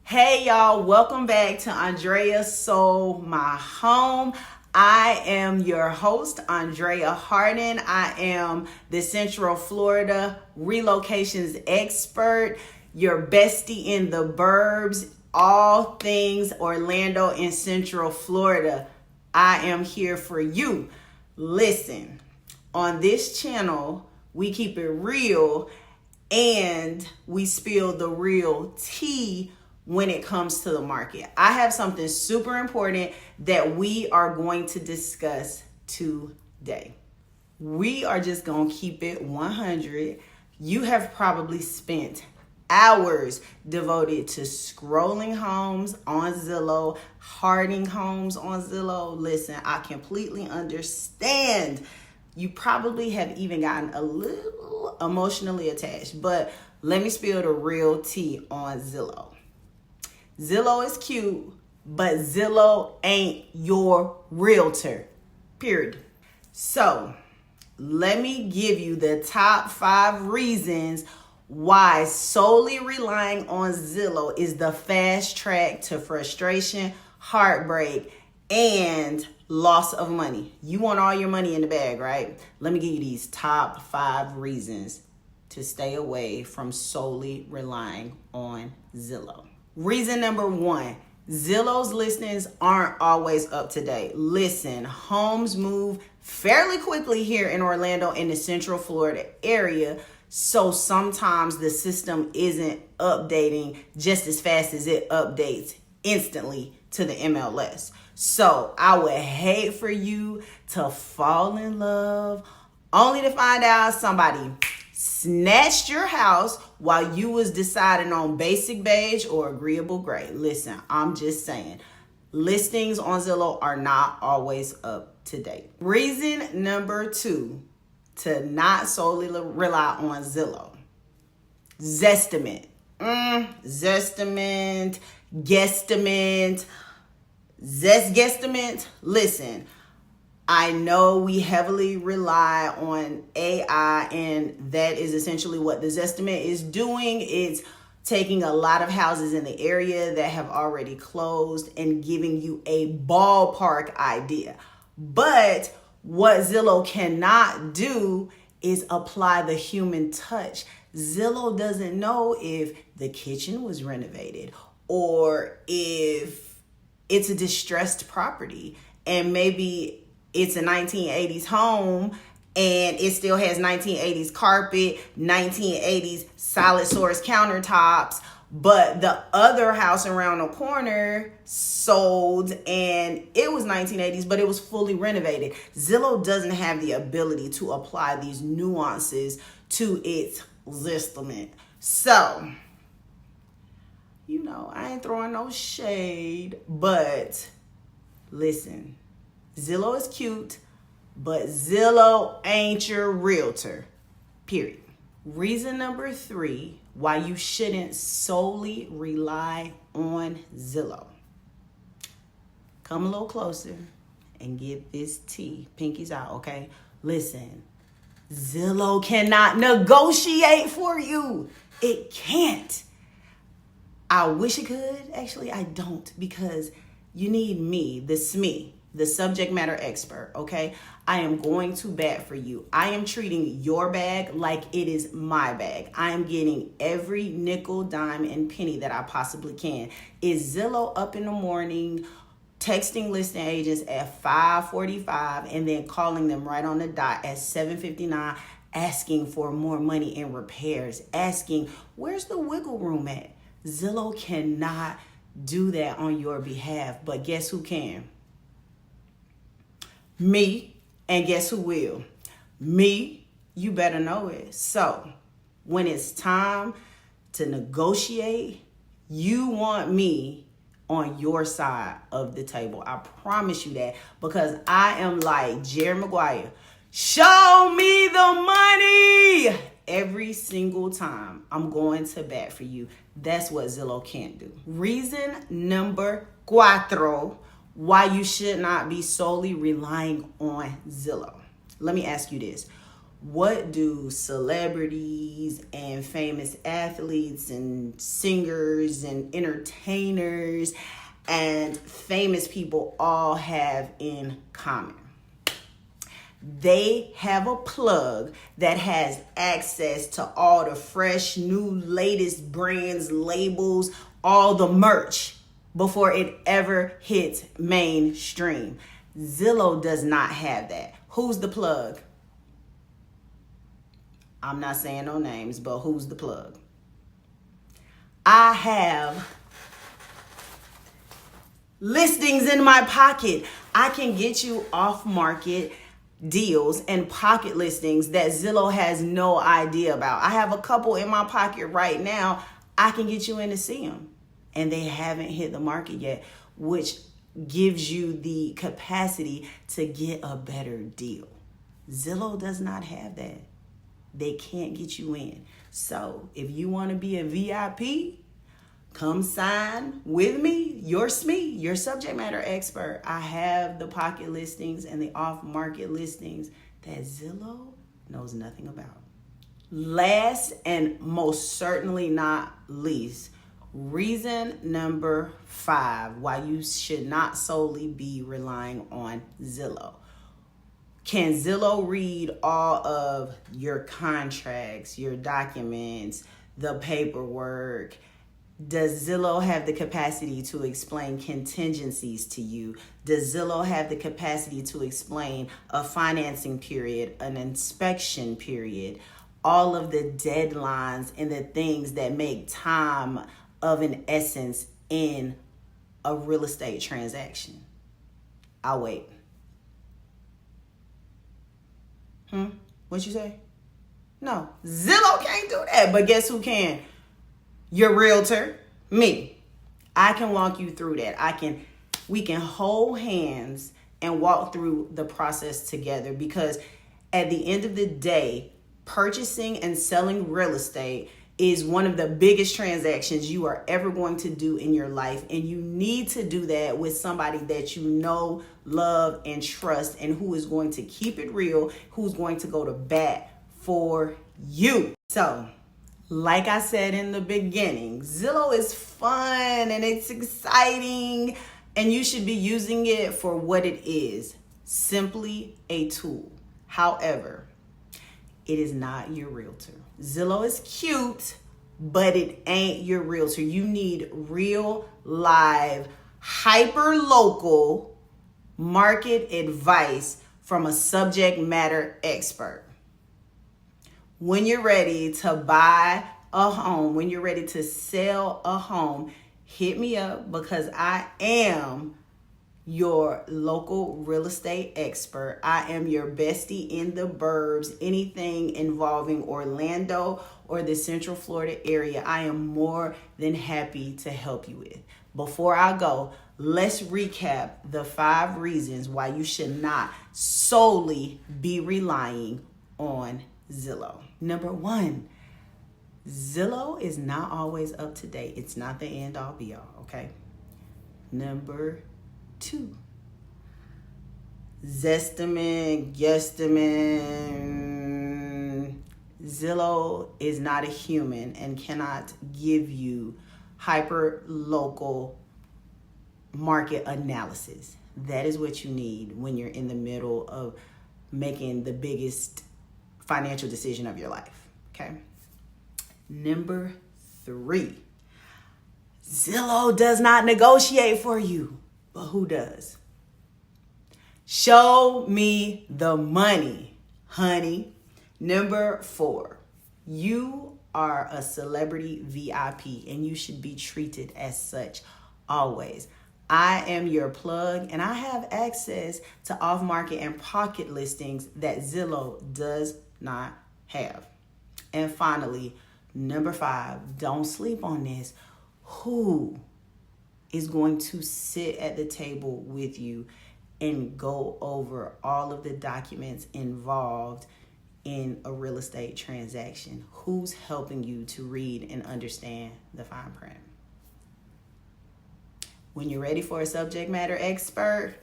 Hey y'all, welcome back to Andrea Sold My Home. I am your host, Andrea Harden. I am the Central Florida relocations expert, your bestie in the burbs, all things Orlando and Central Florida. I am here for you. Listen, on this channel, we keep it real and we spill the real tea when it comes to the market. I have something super important that we are going to discuss today. We are just going to keep it 100. You have probably spent hours devoted to scrolling homes on Zillow, hearting homes on Zillow. Listen, I completely understand. You probably have even gotten a little emotionally attached, but let me spill the real tea on Zillow. Zillow is cute, but Zillow ain't your realtor, period. So let me give you the top 5 reasons why solely relying on Zillow is the fast track to frustration, heartbreak, and loss of money. You want all your money in the bag, right? Let me give you these top 5 reasons to stay away from solely relying on Zillow. Reason number 1, Zillow's listings aren't always up to date. Listen, homes move fairly quickly here in Orlando in the Central Florida area, so sometimes the system isn't updating just as fast as it updates instantly to the MLS. So I would hate for you to fall in love only to find out somebody snatched your house while you was deciding on basic beige or agreeable gray. Listen, I'm just saying, listings on Zillow are not always up to date. Reason number 2 to not solely rely on Zillow. Zestimate. Zestimate, guesstimate, guesstimate. Listen, I know we heavily rely on AI, and that is essentially what the Zestimate is doing. It's taking a lot of houses in the area that have already closed and giving you a ballpark idea. But what Zillow cannot do is apply the human touch. Zillow doesn't know if the kitchen was renovated or if it's a distressed property and maybe it's a 1980s home and it still has 1980s carpet, 1980s solid source countertops, but the other house around the corner sold and it was 1980s, but it was fully renovated. Zillow doesn't have the ability to apply these nuances to its estimate. So, I ain't throwing no shade, but listen, Zillow is cute, but Zillow ain't your realtor, period. Reason number 3 why you shouldn't solely rely on Zillow. Come a little closer and get this tea. Pinkies out, okay? Listen, Zillow cannot negotiate for you. It can't. I wish it could. Actually, I don't, because you need me, the SME, the subject matter expert, okay? I am going to bat for you. I am treating your bag like it is my bag. I am getting every nickel, dime, and penny that I possibly can. Is Zillow up in the morning texting listing agents at 5:45 and then calling them right on the dot at 7:59 asking for more money in repairs, asking, where's the wiggle room at? Zillow cannot do that on your behalf, but guess who can? Me. And guess who will? Me. You better know it. So when it's time to negotiate, you want me on your side of the table. I promise you that, because I am like Jerry Maguire. Show me the money. Every single time I'm going to bat for you. That's what Zillow can't do. Reason number 4 why you should not be solely relying on Zillow. Let me ask you this. What do celebrities and famous athletes and singers and entertainers and famous people all have in common? They have a plug that has access to all the fresh, new, latest brands, labels, all the merch before it ever hits mainstream. Zillow does not have that. Who's the plug? I'm not saying no names, but who's the plug? I have listings in my pocket. I can get you off market deals and pocket listings that Zillow has no idea about. I have a couple in my pocket right now. I can get you in to see them. And they haven't hit the market yet, which gives you the capacity to get a better deal. Zillow does not have that. They can't get you in. So if you want to be a VIP, come sign with me, your SME, your subject matter expert. I have the pocket listings and the off-market listings that Zillow knows nothing about. Last and most certainly not least, reason number 5 why you should not solely be relying on Zillow. Can Zillow read all of your contracts, your documents, the paperwork? Does Zillow have the capacity to explain contingencies to you? Does Zillow have the capacity to explain a financing period, an inspection period, all of the deadlines and the things that make time of an essence in a real estate transaction? I'll wait. What you say? No, Zillow can't do that. But guess who can? Your realtor, me. I can walk you through that. We can hold hands and walk through the process together, because at the end of the day, purchasing and selling real estate is one of the biggest transactions you are ever going to do in your life. And you need to do that with somebody that you know, love, and trust, and who is going to keep it real, who's going to go to bat for you. So, like I said in the beginning, Zillow is fun and it's exciting, and you should be using it for what it is, simply a tool. However, it is not your realtor. Zillow is cute, but it ain't your realtor. You need real, live, hyper local market advice from a subject matter expert. When you're ready to buy a home, when you're ready to sell a home, hit me up, because I am your local real estate expert. I am your bestie in the burbs. Anything involving Orlando or the Central Florida area, I am more than happy to help you with. Before I go, let's recap the 5 reasons why you should not solely be relying on Zillow. Number 1, Zillow is not always up to date. It's not the end all be all, okay? Number 2, Zestimate, guesstimate. Zillow is not a human and cannot give you hyper local market analysis. That is what you need when you're in the middle of making the biggest financial decision of your life, okay? Number 3, Zillow does not negotiate for you. But who does? Show me the money, honey. Number 4, you are a celebrity VIP and you should be treated as such always. I am your plug, and I have access to off-market and pocket listings that Zillow does not have. And finally, number 5, don't sleep on this. Who is going to sit at the table with you and go over all of the documents involved in a real estate transaction? Who's helping you to read and understand the fine print? When you're ready for a subject matter expert,